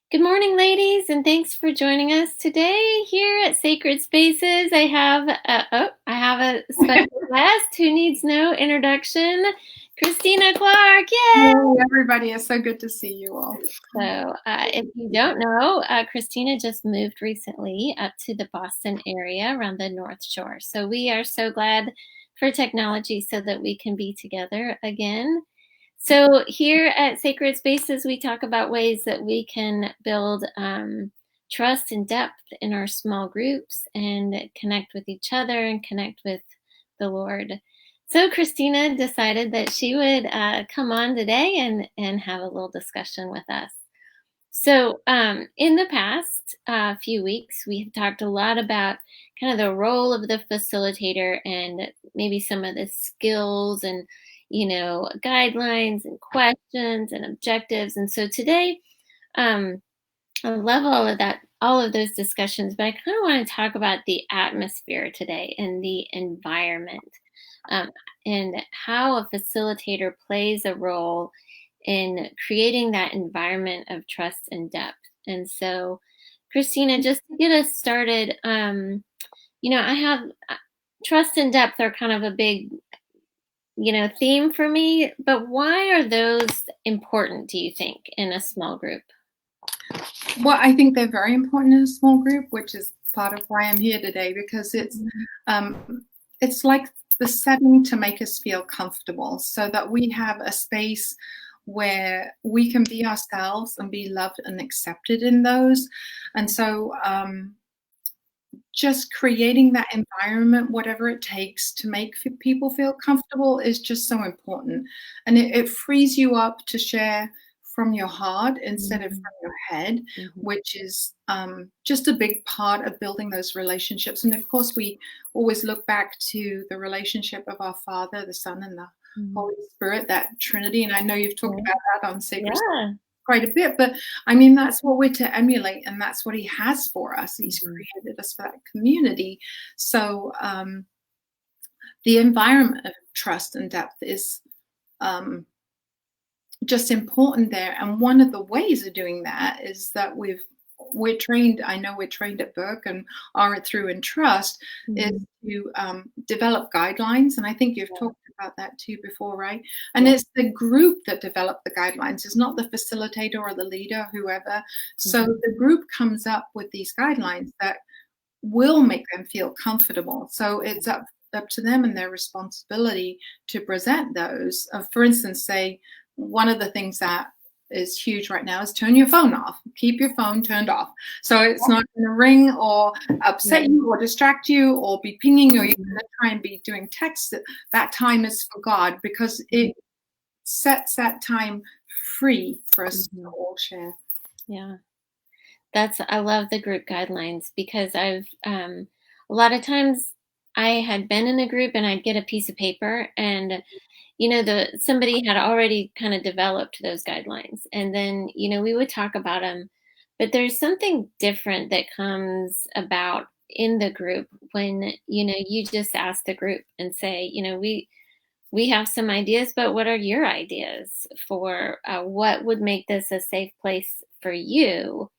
Good morning, ladies, and thanks for joining us today here at Sacred Spaces. I have a special guest who needs no introduction, Christina Clark. Yay! Hey, everybody. It's so good to see you all. If you don't know, Christina just moved recently up to the Boston area around the North Shore. So we are so glad for technology so that we can be together again. So here at Sacred Spaces, we talk about ways that we can build trust and depth in our small groups and connect with each other and connect with the Lord. So Christina decided that she would come on today and have a little discussion with us. So in the past few weeks, we've talked a lot about kind of the role of the facilitator and maybe some of the skills and guidelines and questions and objectives. And so today, I love all of those discussions, but I kind of want to talk about the atmosphere today and the environment, um, and how a facilitator plays a role in creating that environment of trust and depth. And so, Christina, just to get us started, I have trust and depth are kind of a big theme for me, but why are those important, do you think, in a small group? Well, I think they're very important in a small group, which is part of why I'm here today, because it's like the setting to make us feel comfortable so that we have a space where we can be ourselves and be loved and accepted in those. And so just creating that environment, whatever it takes to make people feel comfortable, is just so important. And it frees you up to share from your heart instead of from your head, which is just a big part of building those relationships. And of course, we always look back to the relationship of our Father, the Son, and the Holy Spirit, that Trinity. And I know you've talked about that on Sacred quite a bit, but I mean, that's what we're to emulate, and that's what he has for us. He's created us for that community. So the environment of trust and depth is just important there. And one of the ways of doing that is that we're trained, I know we're trained at Burke and are through in Trust, is to develop guidelines. And I think you've talked about that too before, right? And it's the group that develop the guidelines. It's not the facilitator or the leader, whoever. So the group comes up with these guidelines that will make them feel comfortable. So it's up to them and their responsibility to present those. For instance, say one of the things that is huge right now is turn your phone off. Keep your phone turned off. So it's not going to ring or upset you or distract you or be pinging you, or you're going to try and be doing text. That time is for God, because it sets that time free for us to all share. Yeah. I love the group guidelines, because a lot of times I had been in a group and I'd get a piece of paper and somebody had already kind of developed those guidelines, and then we would talk about them, but there's something different that comes about in the group when you just ask the group and say, we have some ideas, but what are your ideas for what would make this a safe place for you,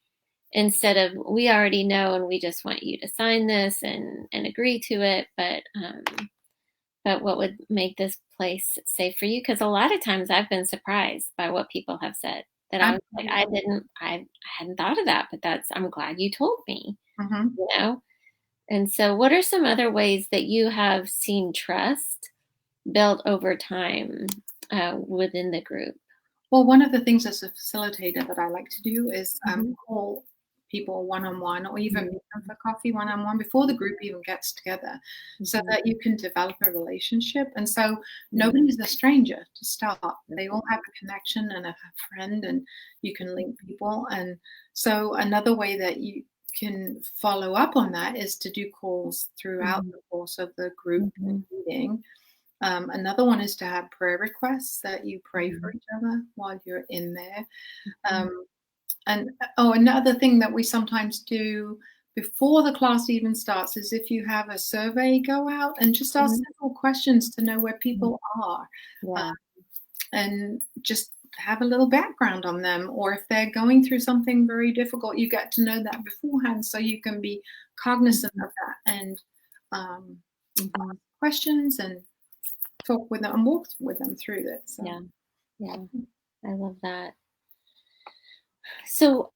instead of we already know and we just want you to sign this and agree to it, but what would make this place safe for you? Because a lot of times I've been surprised by what people have said, that I was like, I hadn't thought of that, but I'm glad you told me, And so what are some other ways that you have seen trust built over time within the group? Well, one of the things as a facilitator that I like to do is call people one-on-one, or even meet them for coffee one-on-one before the group even gets together, so that you can develop a relationship. And so nobody's a stranger to start. They all have a connection and a friend, and you can link people. And so another way that you can follow up on that is to do calls throughout the course of the group meeting. Another one is to have prayer requests, that you pray for each other while you're in there. And another thing that we sometimes do before the class even starts is, if you have a survey, go out and just ask simple questions to know where people are. And just have a little background on them, or if they're going through something very difficult, you get to know that beforehand so you can be cognizant of that and Mhm. ask questions and talk with them and walk with them through it. So. Yeah. Yeah. I love that. So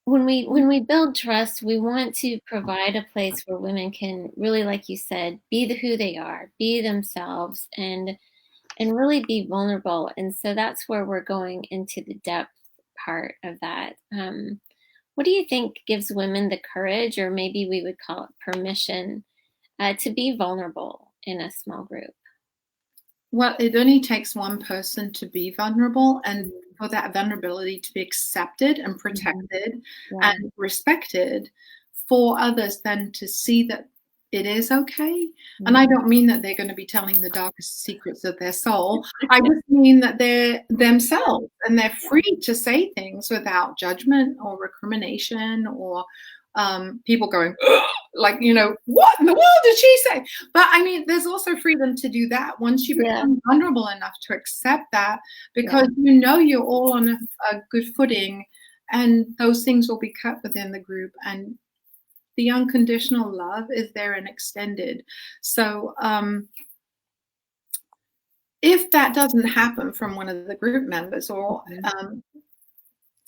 when we build trust, we want to provide a place where women can really, like you said, be who they are, be themselves, and really be vulnerable. And so that's where we're going into the depth part of that. What do you think gives women the courage, or maybe we would call it permission, to be vulnerable in a small group? Well, it only takes one person to be vulnerable and for that vulnerability to be accepted and Mhm. protected Yeah. and respected, for others then to see that it is okay. And I Mhm. don't mean that they're going to be telling the darkest secrets of their soul. I just mean that they're themselves and they're free to say things without judgment or recrimination or people going, like, what in the world did she say? But I mean, there's also freedom to do that once you Yeah. become vulnerable enough to accept that, Yeah. because you're all on a good footing, and those things will be cut within the group, and the unconditional love is there and extended. So if that doesn't happen from one of the group members, or Mhm.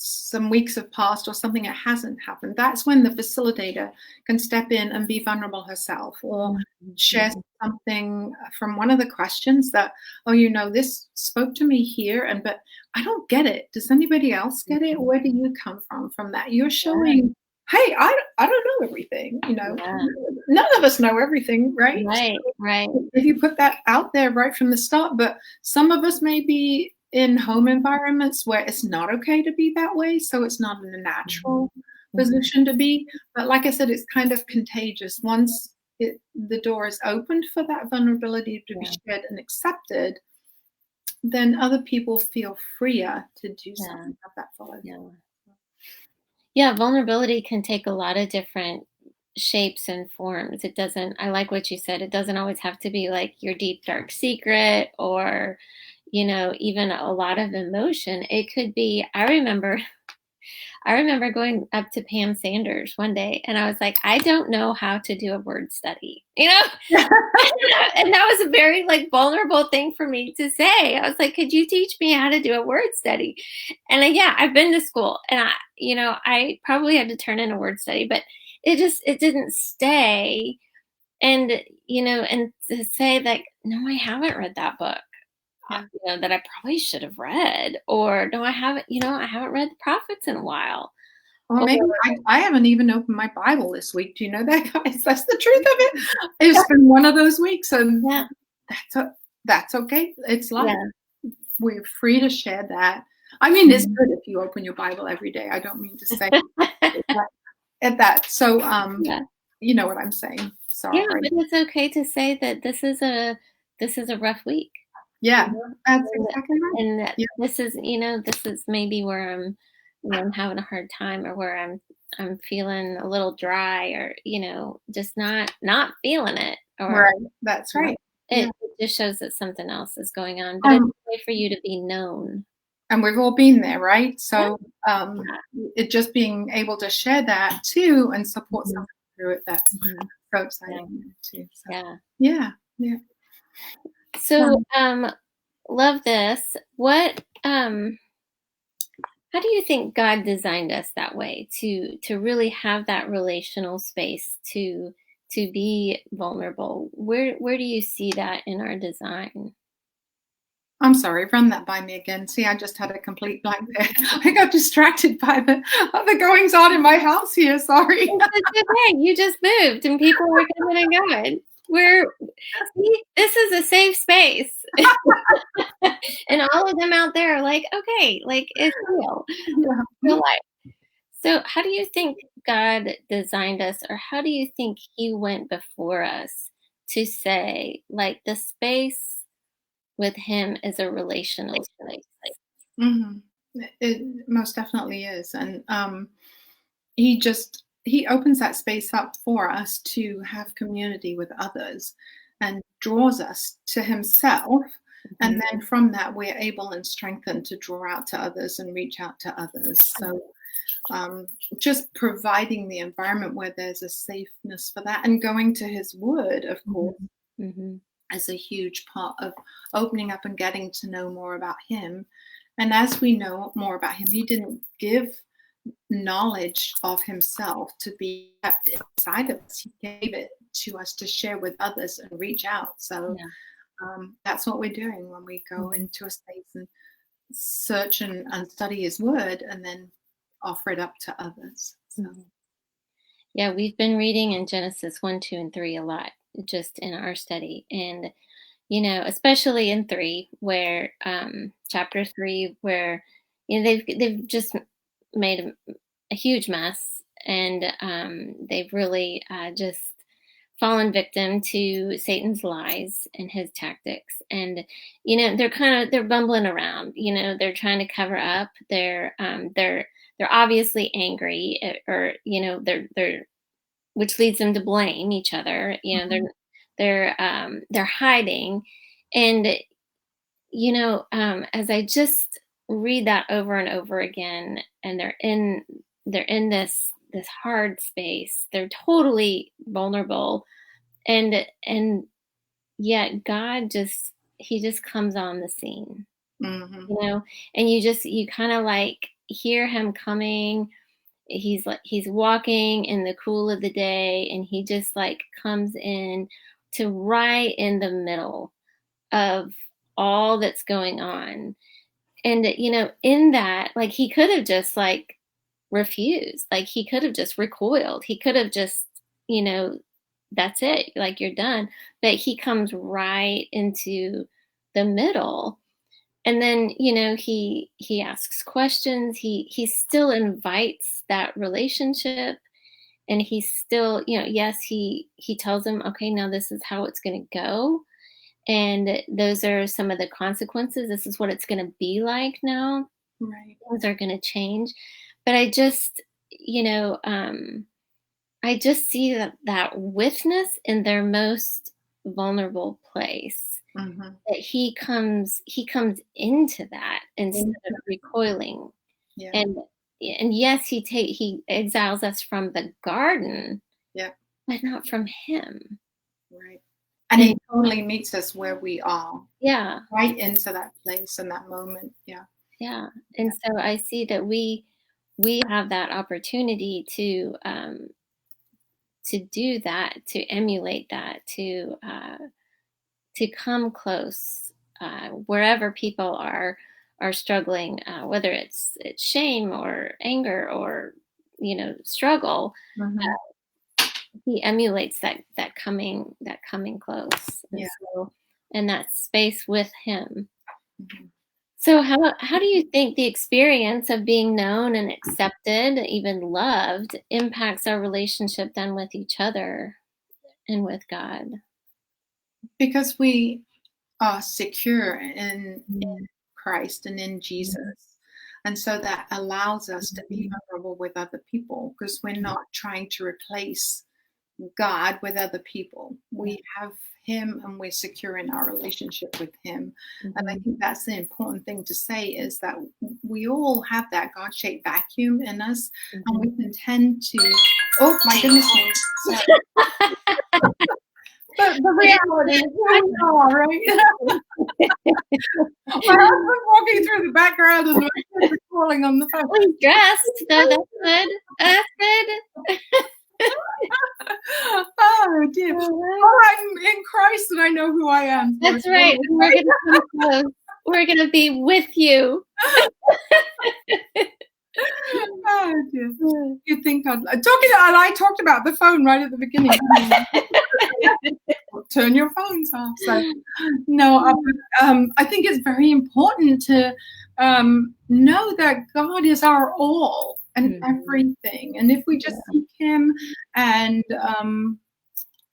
some weeks have passed or something that hasn't happened, that's when the facilitator can step in and be vulnerable herself, or share Mhm. something from one of the questions that, oh, this spoke to me here, but I don't get it. Does anybody else get it? Mhm. Where do you come from that? You're Yeah. showing, hey, I don't know everything. Yeah. None of us know everything, right? Right. Right. If you put that out there right from the start, but some of us may be in home environments where it's not okay to be that way, so it's not in a Mhm. natural Mhm. position to be. But like I said, it's kind of contagious. Once the door is opened for that vulnerability to be Yeah. shared and accepted, then other people feel freer to do Yeah. something of that follow Yeah. through. Yeah, vulnerability can take a lot of different shapes and forms. It doesn't, I like what you said, it doesn't always have to be like your deep, dark secret or, even a lot of emotion. It could be, I remember going up to Pam Sanders one day and I was like, I don't know how to do a word study, and that was a very like vulnerable thing for me to say. I was like, could you teach me how to do a word study? And yeah, I've been to school and I probably had to turn in a word study, but it didn't stay. And, and to say that, no, I haven't read that book, Yeah. that I probably should have read, or no, I haven't read the prophets in a while. Or Or, maybe I haven't even opened my Bible this week. Do you know that, guys? That's the truth of it. It's been one of those weeks, and yeah, that's okay. It's life. yeah, We're free to share that. I mean, it's mhm. good if you open your Bible every day. I don't mean to say that at that. So, Yeah. you know what I'm saying. Yeah, Sorry. but it's okay to say that this is a rough week, you Yeah, know, that's exactly right. and that Yeah, this is maybe where I'm having a hard time, or where I'm feeling a little dry, or, just not feeling it, or, right. That's right. Yeah. it just shows that something else is going on, but it's Um, a way for you to be known. and we've all been there, right? Yeah, So, yeah. it just being able to share that too and support Mhm, somebody through it. That's mhm. so Yeah, exciting too. So, yeah. yeah, yeah. So, Um, love this. How do you think God designed us that way, to really have that relational space, to be vulnerable? Where do you see that in our design? I'm sorry, run that by me again. See, I just had a complete blank there. I got distracted by the goings on in my house here. Sorry. It's okay. You just moved and people are coming and going. See, this is a safe space. And all of them out there are like, okay, like it's real. Yeah. Real life. So, how do you think God designed us, or how do you think He went before us to say, like, the space with Him is a relational space? Mhm. It most definitely is, and he opens that space up for us to have community with others, and draws us to himself. And then from that, we're able and strengthened to draw out to others and reach out to others. So just providing the environment where there's a safeness for that, and going to his word, of course, is a huge part of opening up and getting to know more about him. And as we know more about him, he didn't give knowledge of himself to be kept inside of us. He gave it to us to share with others and reach out. So that's what we're doing when we go into a space and search and study his word, and then offer it up to others. So. Yeah, we've been reading in Genesis 1, 2, and 3 a lot, just in our study. And, especially in 3, where chapter 3, where they've just made a huge mess, and they've really just fallen victim to Satan's lies and his tactics. And they're bumbling around. They're trying to cover up. They're obviously angry, or they're which leads them to blame each other. They're hiding. And as I just read that over and over again, and they're in this hard space, they're totally vulnerable, and yet God he just comes on the scene. And you kind of like hear him coming. He's walking in the cool of the day, and he just like comes in to right in the middle of all that's going on. And in that, like, he could have just like refused, like he could have just recoiled, he could have just, that's it, like, you're done. But he comes right into the middle. And then, he asks questions. He still invites that relationship. And he still, yes, he tells him, okay, now this is how it's going to go. And those are some of the consequences. This is what it's going to be like now. Right. Things are going to change. But I just, I just see that witness in their most vulnerable place. That he comes into that instead of recoiling. And yes, he exiles us from the garden, but not from him. Right. And he totally meets us where we are. Yeah. Right into that place and that moment. Yeah. Yeah. And so I see that we have that opportunity to do that, to emulate that, to come close wherever people are struggling, whether it's shame or anger or struggle. He emulates that coming close, and that space with him. So how do you think the experience of being known and accepted, even loved, impacts our relationship then with each other and with God? Because we are secure in Christ and in Jesus. And so that allows us to be vulnerable with other people, because we're not trying to replace God with other people. We have him, and we're secure in our relationship with him. And I think that's the important thing to say, is that we all have that God-shaped vacuum in us, and we can tend to, oh my goodness me. The reality is where we are, right? My husband's walking through the background and my kids are calling on the phone. He's dressed, so that's good. That's good. Oh dear. Oh, I'm in Christ and I know who I am. That's right. We're gonna come close. We're gonna be with you. Oh dear. You think I talked about the phone right at the beginning. Turn your phones off. So no, I think it's very important to know that God is our all and everything. And if we just seek him and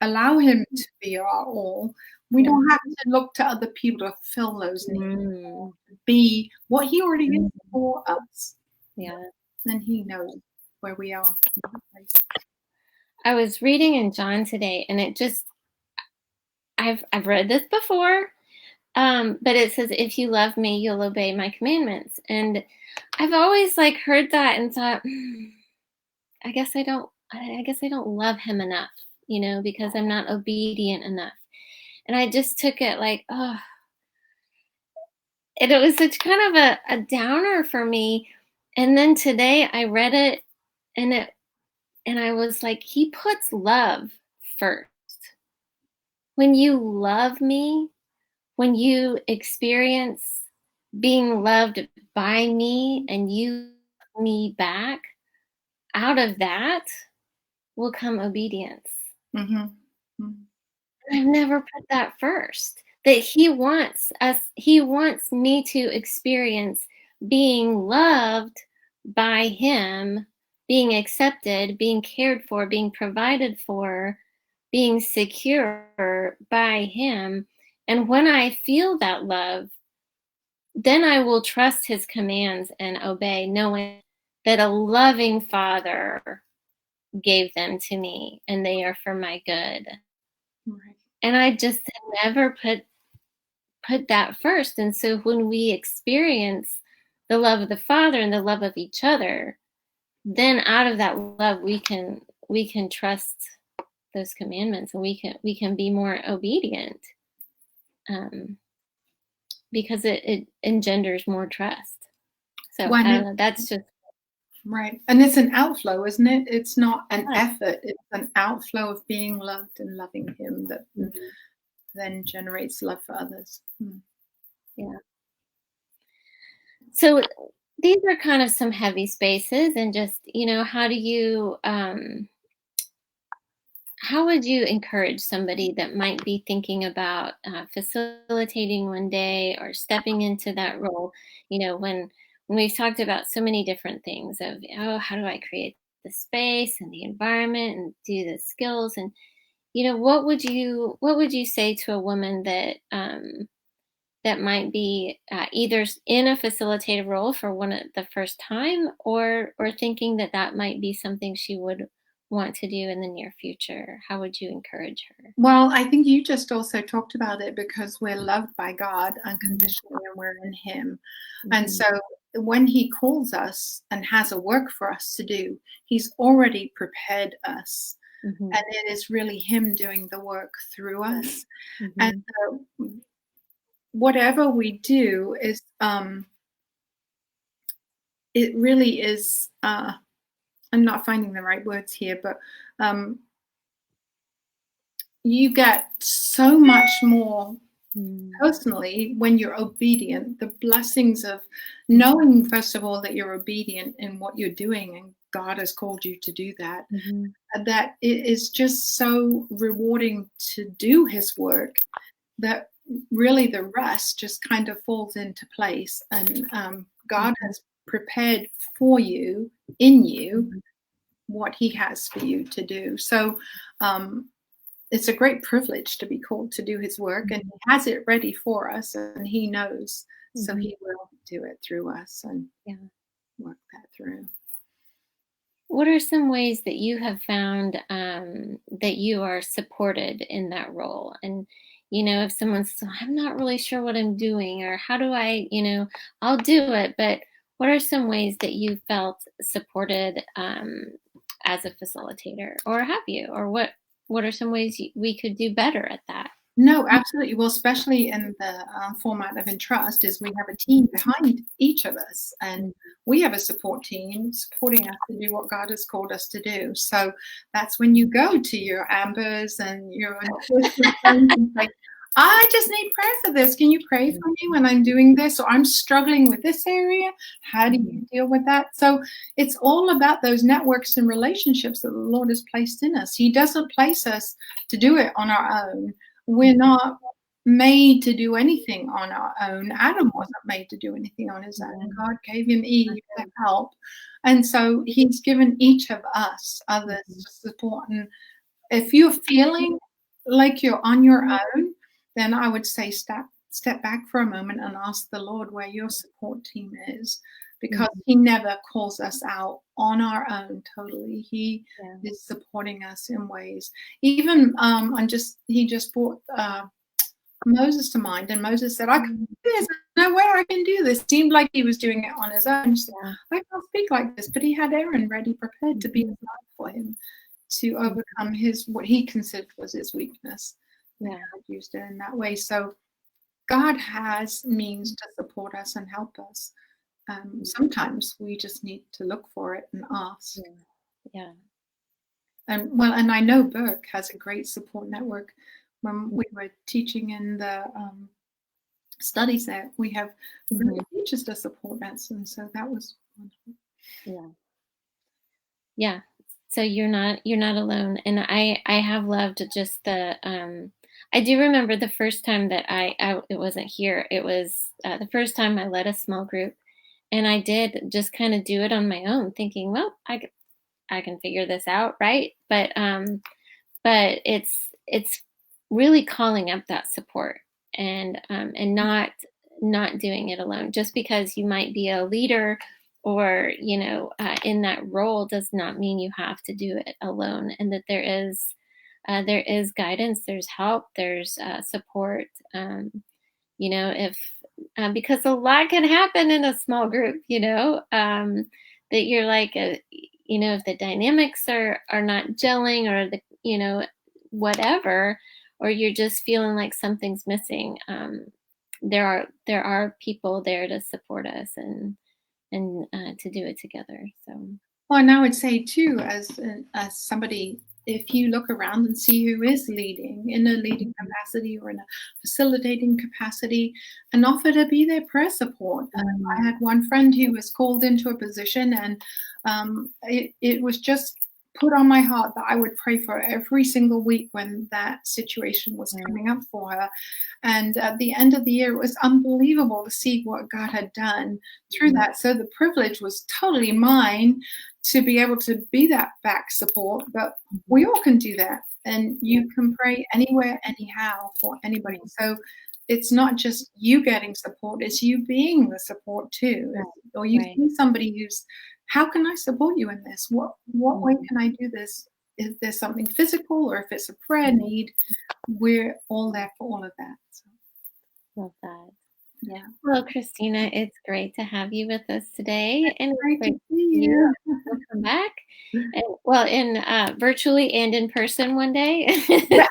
allow him to be our all, we don't have to look to other people to fill those needs, be what he already is for us. Yeah. Then he knows where we are. I was reading in John today, and it just, I've read this before, But it says, if you love me, you'll obey my commandments. And I've always like heard that and thought, I guess I don't love him enough, because I'm not obedient enough. And I just took it like, oh, and it was such kind of a downer for me. And then today I read it, and I was like, he puts love first. When you love me, when you experience being loved by me and you love me back, out of that will come obedience. Mm-hmm. Mm-hmm. I've never put that first. That he wants me to experience being loved by him, being accepted, being cared for, being provided for, being secure by him. And when I feel that love, then I will trust his commands and obey, knowing that a loving father gave them to me and they are for my good. Right. And I just never put that first. And so when we experience the love of the Father and the love of each other, then out of that love we can trust those commandments, and we can be more obedient, because it engenders more trust. So I don't know, that's just right. And it's an outflow, isn't it? It's not an effort. It's an outflow of being loved and loving him that then generates love for others. Yeah. So these are kind of some heavy spaces, and just, how do you, how would you encourage somebody that might be thinking about facilitating one day or stepping into that role? When we've talked about so many different things of, how do I create the space and the environment and do the skills, and what would you say to a woman that that might be either in a facilitative role for one at the first time, or thinking that that might be something she would want to do in the near future? How would you encourage her? Well, I think you just also talked about it, because we're loved by God unconditionally and we're in him. And so when he calls us and has a work for us to do, he's already prepared us. And it is really him doing the work through us. And so whatever we do is, it really is, I'm not finding the right words here, but you get so much more personally when you're obedient. The blessings of knowing, first of all, that you're obedient in what you're doing and God has called you to do that, that it is just so rewarding to do his work, that really the rest just kind of falls into place. And God has prepared for you, in you, what he has for you to do. So it's a great privilege to be called to do his work, and he has it ready for us, and he knows. So he will do it through us and work that through. What are some ways that you have found that you are supported in that role? And, if someone says, I'm not really sure what I'm doing, or how do I, I'll do it. But what are some ways that you felt supported as a facilitator, or have you? Or what are some ways we could do better at that? No, absolutely. Well, especially in the format of Entrust, is we have a team behind each of us, and we have a support team supporting us to do what God has called us to do. So that's when you go to your Ambers and your friends and say, I just need prayer for this. Can you pray for me when I'm doing this? Or I'm struggling with this area. How do you deal with that? So it's all about those networks and relationships that the Lord has placed in us. He doesn't place us to do it on our own. We're not made to do anything on our own. Adam wasn't made to do anything on his own. God gave him Eve to help. And so he's given each of us others to support. And if you're feeling like you're on your own, then I would say step back for a moment and ask the Lord where your support team is, because he never calls us out on our own totally. He is supporting us in ways. Even he just brought Moses to mind, and Moses said, "I can't do this. No way I can do this." Seemed like he was doing it on his own. He said, Yeah. "I can't speak like this," but he had Aaron ready, prepared to be a guide for him to overcome what he considered was his weakness. Yeah. And God used it in that way. So God has means to support us and help us. Sometimes we just need to look for it and ask. Yeah. And I know Burke has a great support network. When we were teaching in the studies there, we have really teachers to support us, and so that was wonderful. Yeah. So you're not alone, and I have loved just the I do remember the first time that it wasn't here. It was the first time I led a small group, and I did just kind of do it on my own, thinking, well, I can figure this out, right? But it's really calling up that support, and not doing it alone. Just because you might be a leader or in that role does not mean you have to do it alone, and that there is guidance, there's help, there's support. If because a lot can happen in a small group, that you're like, if the dynamics are not gelling, or whatever, or you're just feeling like something's missing, there are people there to support us and to do it together. So, well, and I would say too, as somebody, if you look around and see who is leading in a leading capacity or in a facilitating capacity, and offer to be their prayer support. I had one friend who was called into a position, and it was just put on my heart that I would pray for every single week when that situation was coming up for her. And at the end of the year, it was unbelievable to see what God had done through that. So the privilege was totally mine to be able to be that back support, but we all can do that. And you can pray anywhere, anyhow for anybody. So it's not just you getting support, it's you being the support too. Or you see somebody who's, how can I support you in this? What way can I do this? Is there something physical, or if it's a prayer need, we're all there for all of that. So. Love that. Yeah. Well, Christina, it's great to have you with us today, and great to see you. Welcome back. And, well, in virtually and in person one day. Yeah.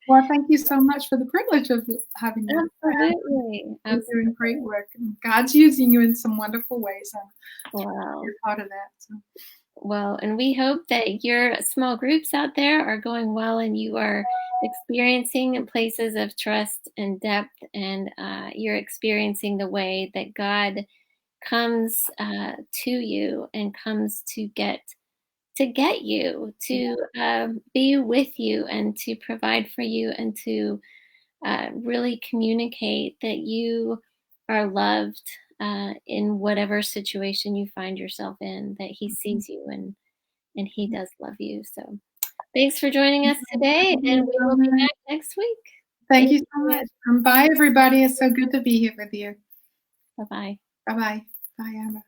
Well, thank you so much for the privilege of having you. Absolutely. You're doing great work. God's using you in some wonderful ways. Wow. You're part of that. So. Well, and we hope that your small groups out there are going well, and you are experiencing places of trust and depth, and you're experiencing the way that God comes to you and comes to get you, to be with you, and to provide for you, and to really communicate that you are loved in whatever situation you find yourself in, that He sees you, and He does love you. So thanks for joining us today, and we will be back next week. Thank you so much. Bye, everybody. It's so good to be here with you. Bye-bye. Bye-bye. Bye, Amber.